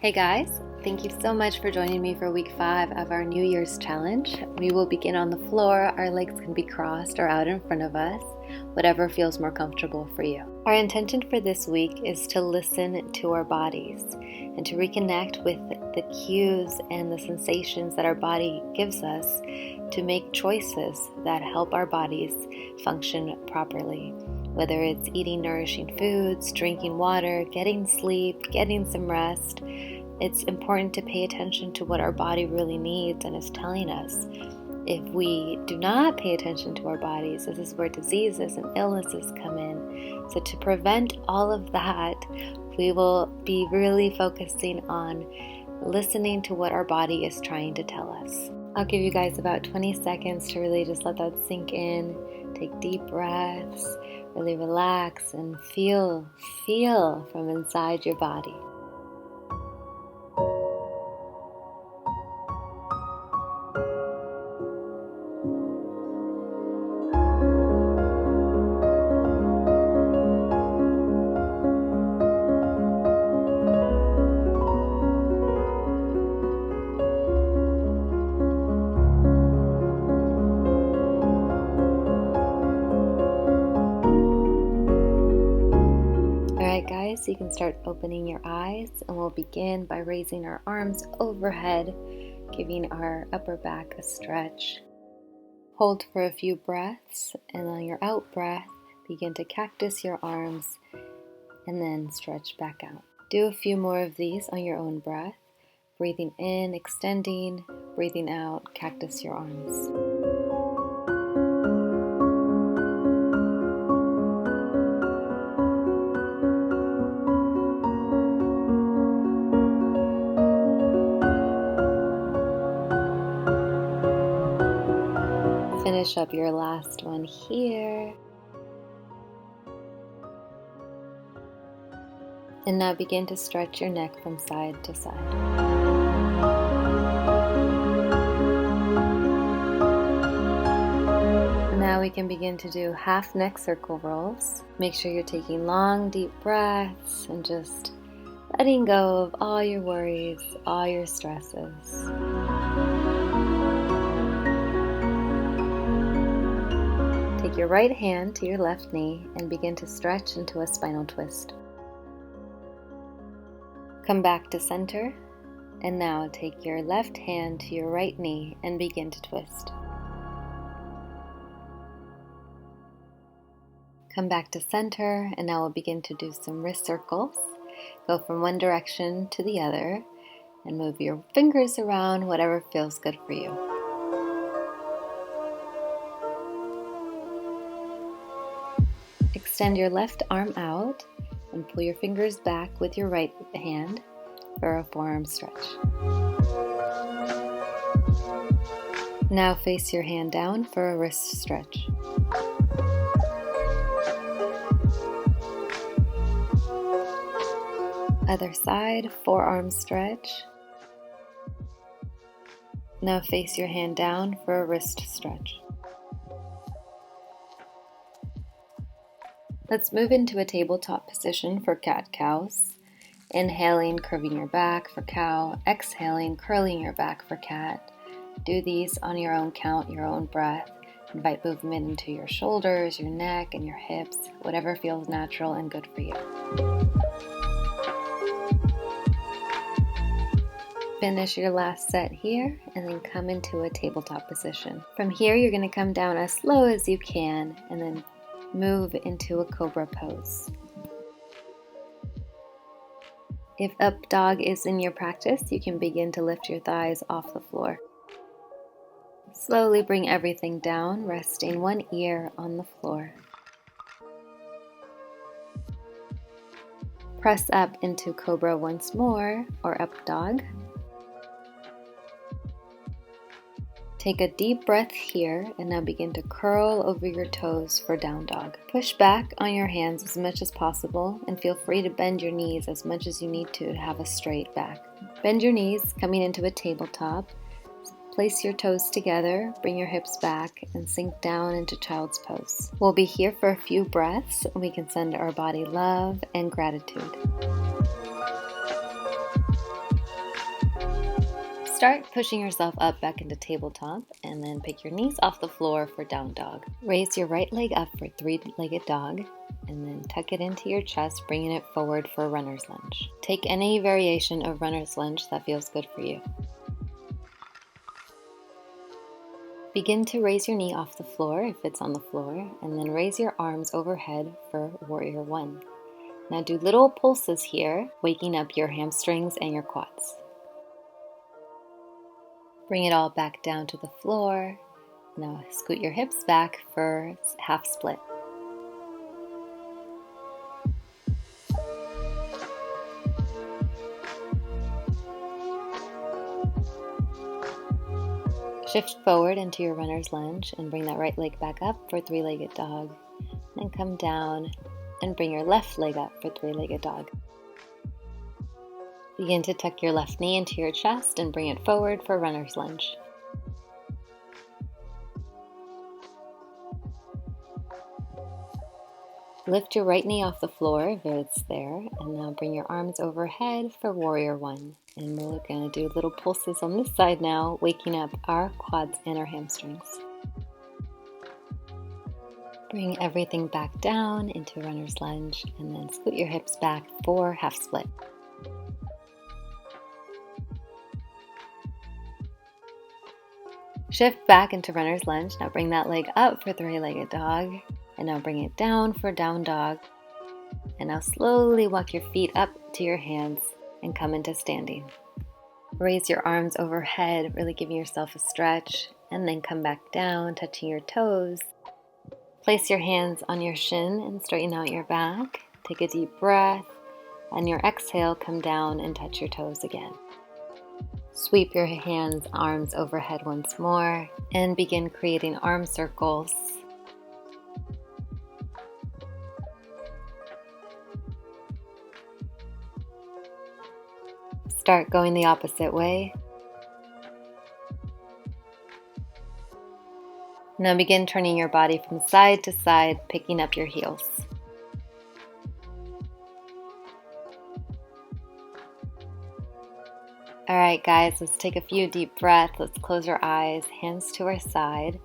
Hey guys, thank you so much for joining me for week 5 of our New Year's challenge. We will begin on the floor. Our legs can be crossed or out in front of us, whatever feels more comfortable for you. Our intention for this week is to listen to our bodies and to reconnect with the cues and the sensations that our body gives us to make choices that help our bodies function properly. Whether it's eating nourishing foods, drinking water, getting sleep, getting some rest, it's important to pay attention to what our body really needs and is telling us. If we do not pay attention to our bodies, this is where diseases and illnesses come in. So to prevent all of that, we will be really focusing on listening to what our body is trying to tell us. I'll give you guys about 20 seconds to really just let that sink in. Take deep breaths, really relax and feel from inside your body. Guys, you can start opening your eyes, and we'll begin by raising our arms overhead, giving our upper back a stretch. Hold for a few breaths, and on your out breath, begin to cactus your arms and then stretch back out. Do a few more of these on your own breath, breathing in, extending, breathing out, cactus your arms. Finish up your last one here. And now begin to stretch your neck from side to side. Now we can begin to do half neck circle rolls. Make sure you're taking long, deep breaths and just letting go of all your worries, all your stresses. Take your right hand to your left knee and begin to stretch into a spinal twist. Come back to center, and now take your left hand to your right knee and begin to twist. Come back to center, and now we'll begin to do some wrist circles. Go from one direction to the other and move your fingers around, whatever feels good for you. Extend your left arm out and pull your fingers back with your right hand for a forearm stretch. Now face your hand down for a wrist stretch. Other side, forearm stretch. Now face your hand down for a wrist stretch. Let's move into a tabletop position for cat-cows. Inhaling, curving your back for cow. Exhaling, curling your back for cat. Do these on your own count, your own breath. Invite movement into your shoulders, your neck, and your hips, whatever feels natural and good for you. Finish your last set here, and then come into a tabletop position. From here, you're going to come down as slow as you can, and then move into a cobra pose. If up dog is in your practice, you can begin to lift your thighs off the floor. Slowly bring everything down, resting one ear on the floor. Press up into cobra once more, or up dog. Take a deep breath here, and now begin to curl over your toes for down dog. Push back on your hands as much as possible, and feel free to bend your knees as much as you need to have a straight back. Bend your knees, coming into a tabletop. Place your toes together, bring your hips back, and sink down into child's pose. We'll be here for a few breaths, and we can send our body love and gratitude. start pushing yourself up back into tabletop, and then pick your knees off the floor for down dog. Raise your right leg up for three-legged dog, and then tuck it into your chest, bringing it forward for runner's lunge. Take any variation of runner's lunge that feels good for you. Begin to raise your knee off the floor if it's on the floor, and then raise your arms overhead for warrior one. Now do little pulses here, waking up your hamstrings and your quads. Bring it all back down to the floor. Now scoot your hips back for half split. Shift forward into your runner's lunge and bring that right leg back up for three-legged dog. Then come down and bring your left leg up for three-legged dog. Begin to tuck your left knee into your chest and bring it forward for runner's lunge. Lift your right knee off the floor if it's there, and now bring your arms overhead for warrior one. And we're going to do little pulses on this side now, waking up our quads and our hamstrings. Bring everything back down into runner's lunge, and then scoot your hips back for half split. Shift back into runner's lunge. Now bring that leg up for three-legged dog. And now bring it down for down dog. And now slowly walk your feet up to your hands and come into standing. Raise your arms overhead, really giving yourself a stretch. And then come back down, touching your toes. Place your hands on your shin and straighten out your back. Take a deep breath. On your exhale, come down and touch your toes again. Sweep your hands, arms overhead once more. And begin creating arm circles. Start going the opposite way. Now begin turning your body from side to side, picking up your heels. All right, guys, let's take a few deep breaths. Let's close our eyes, hands to our side,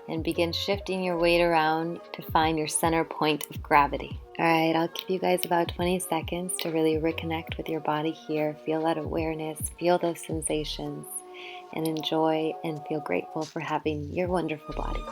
and begin shifting your weight around to find your center point of gravity. All right, I'll give you guys about 20 seconds to really reconnect with your body here. Feel that awareness, feel those sensations, and enjoy and feel grateful for having your wonderful body.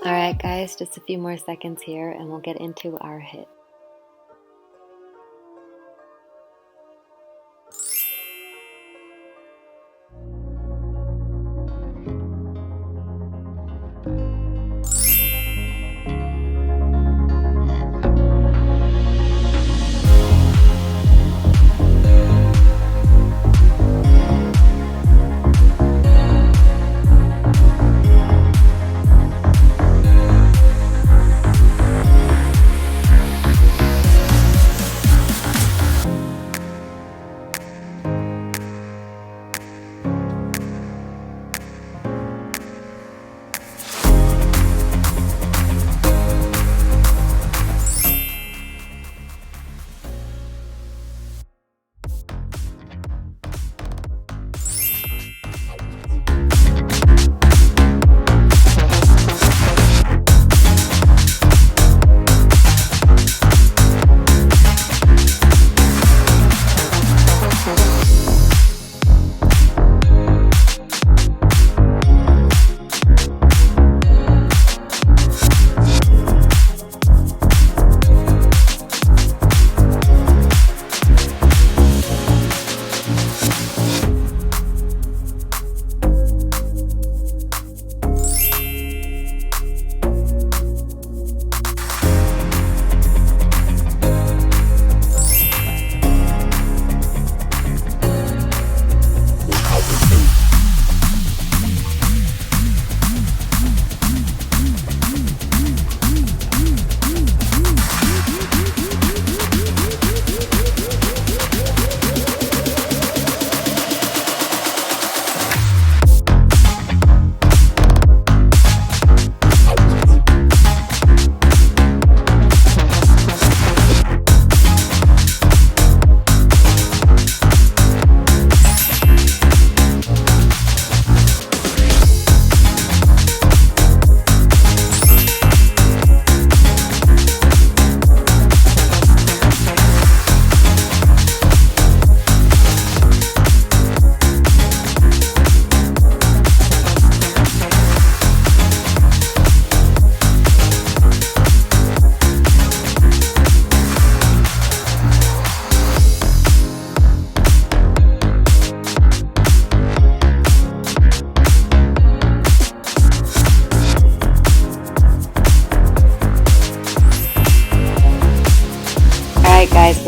All right, guys, just a few more seconds here and we'll get into our HIIT.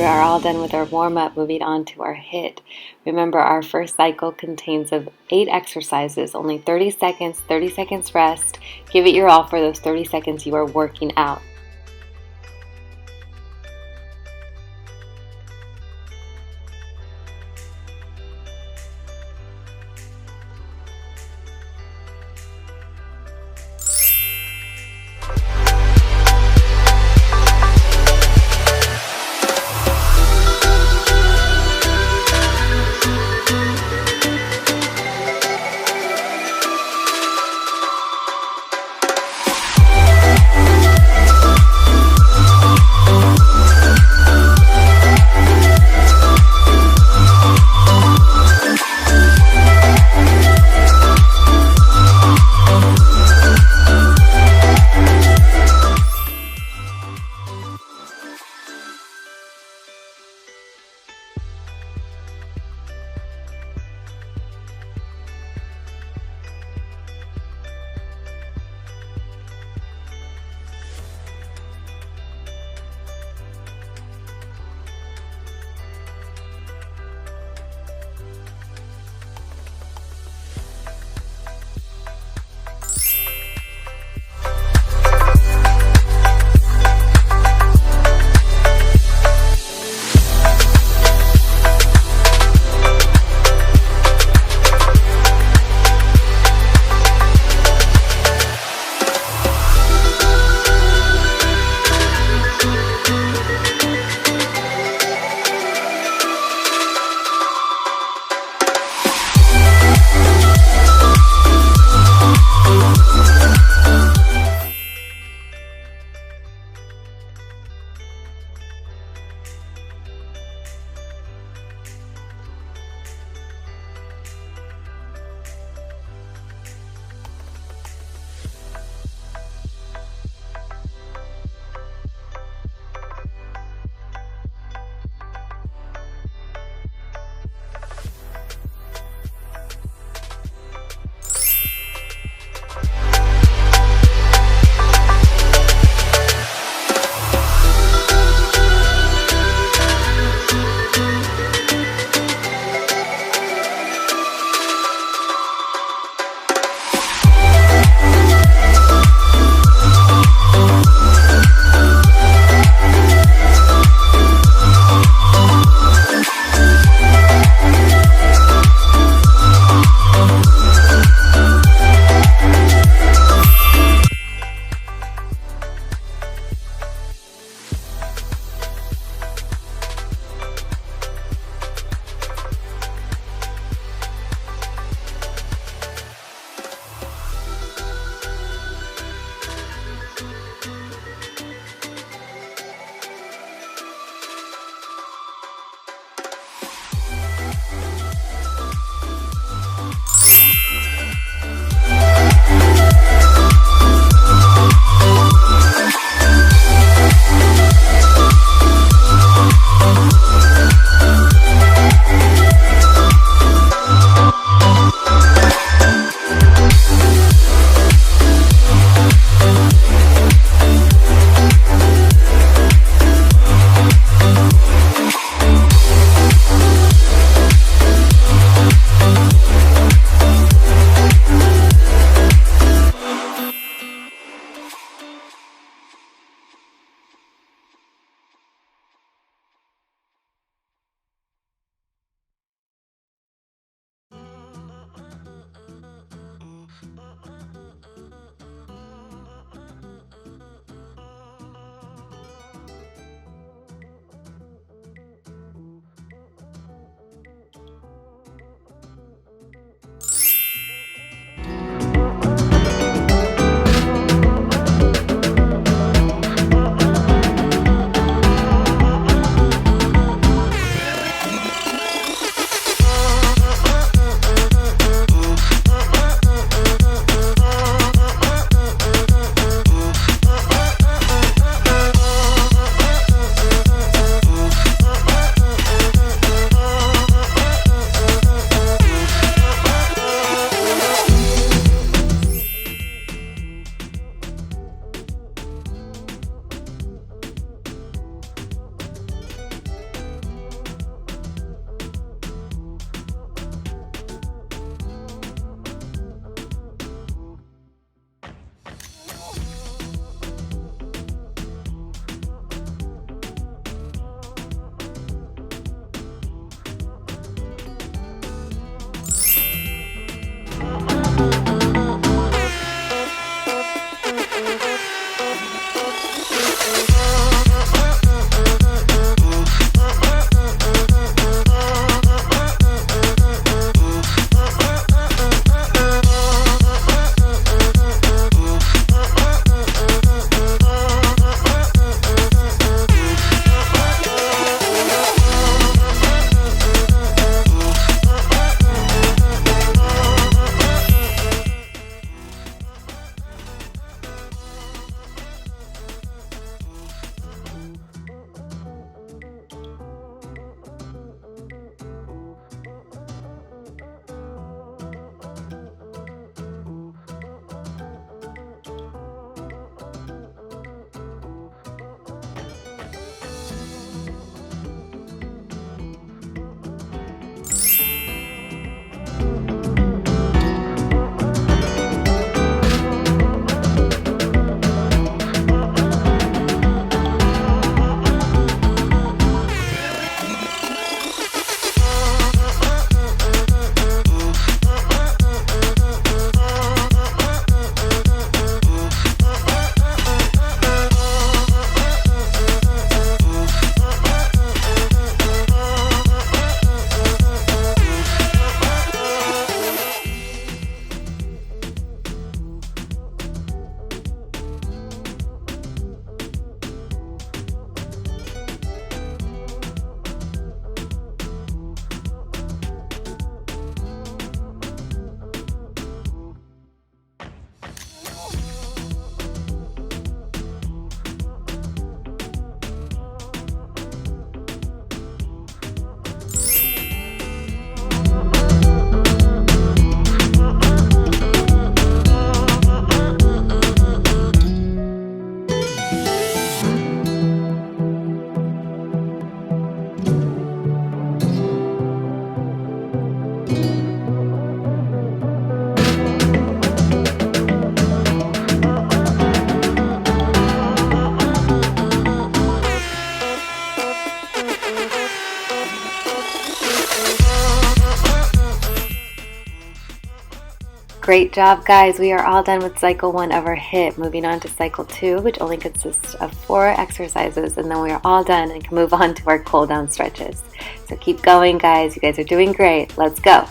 are all done with our warm-up, moving on to our HIIT. Remember, our first cycle contains of 8 exercises, only 30 seconds rest. Give it your all for those 30 seconds you are working out. Great job, guys. We are all done with cycle 1 of our HIIT. Moving on to cycle 2, which only consists of 4 exercises, and then we are all done and can move on to our cool down stretches. So keep going, guys. You guys are doing great. Let's go.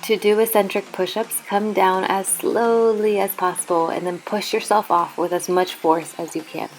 To do eccentric push-ups, come down as slowly as possible and then push yourself off with as much force as you can.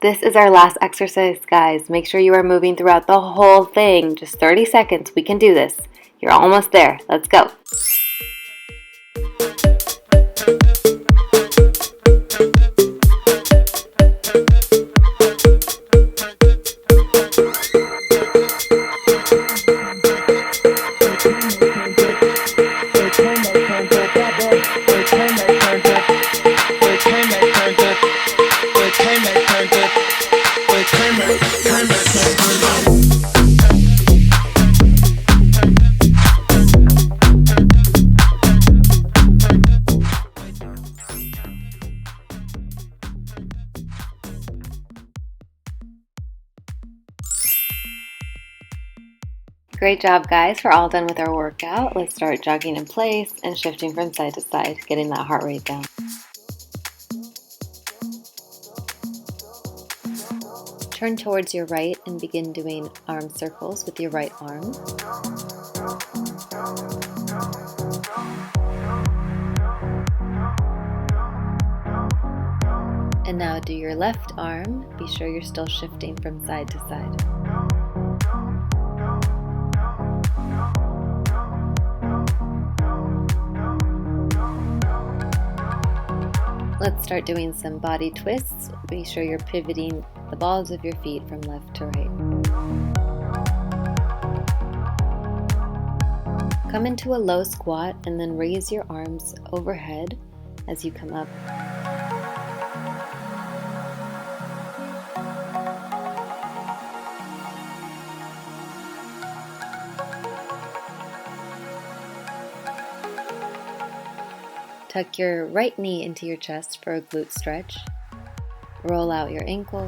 This is our last exercise, guys. Make sure you are moving throughout the whole thing. Just 30 seconds. We can do this. You're almost there. Let's go. Great job, guys. We're all done with our workout. Let's start jogging in place and shifting from side to side, getting that heart rate down. Turn towards your right and begin doing arm circles with your right arm. And now do your left arm. Be sure you're still shifting from side to side. Let's start doing some body twists. Be sure you're pivoting the balls of your feet from left to right. Come into a low squat and then raise your arms overhead as you come up. Tuck your right knee into your chest for a glute stretch. Roll out your ankle.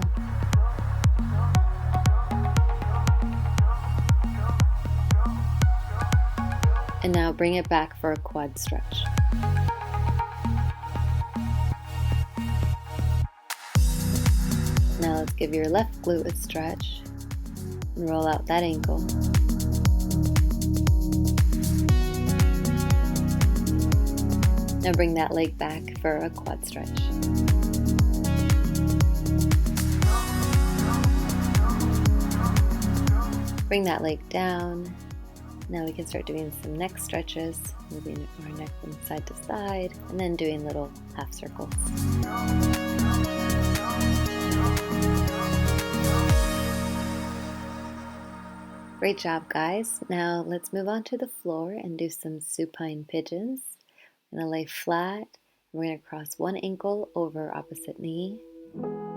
And now bring it back for a quad stretch. Now let's give your left glute a stretch and roll out that ankle. Now bring that leg back for a quad stretch. Bring that leg down. Now we can start doing some neck stretches, moving our neck from side to side, and then doing little half circles. Great job, guys. Now let's move on to the floor and do some supine pigeons. I'm going to lay flat. We're going to cross one ankle over opposite knee.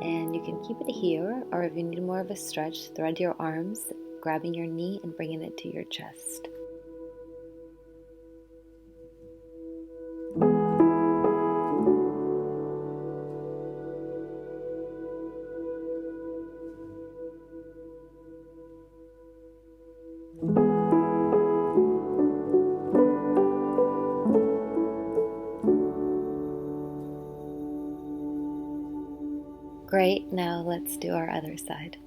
And you can keep it here, or if you need more of a stretch, thread your arms, grabbing your knee and bringing it to your chest. Great, now let's do our other side.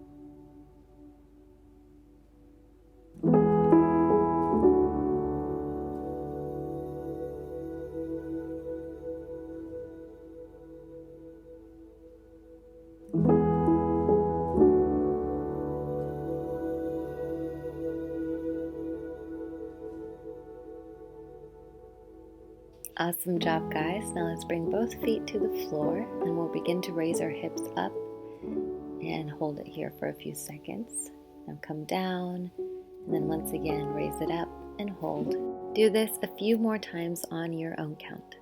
Awesome job, guys. Now let's bring both feet to the floor and we'll begin to raise our hips up and hold it here for a few seconds. Now come down and then once again raise it up and hold. Do this a few more times on your own count.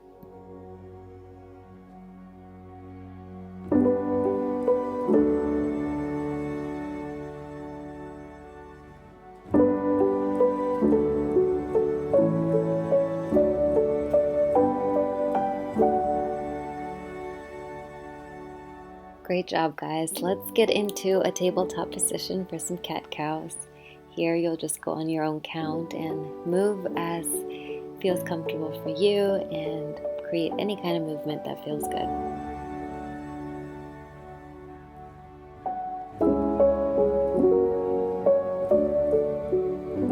Great job, guys. Let's get into a tabletop position for some cat-cows. Here you'll just go on your own count and move as feels comfortable for you and create any kind of movement that feels good.